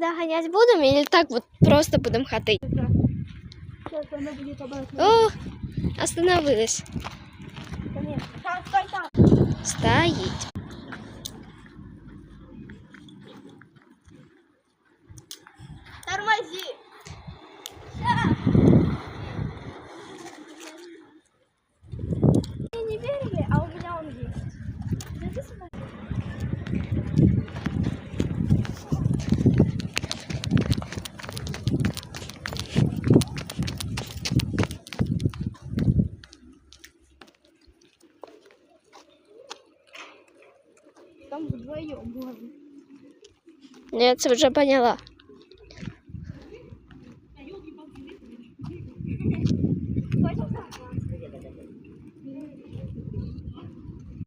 догонять будем или так вот просто будем ходить? Сейчас она будет обратно. О, остановилась. Конечно. Стой там. Стоит. Тормози. Мне не верили, а у меня он есть. Иди сюда. Там вдвоем можно. Нет, я уже поняла. Стой, стой, стой.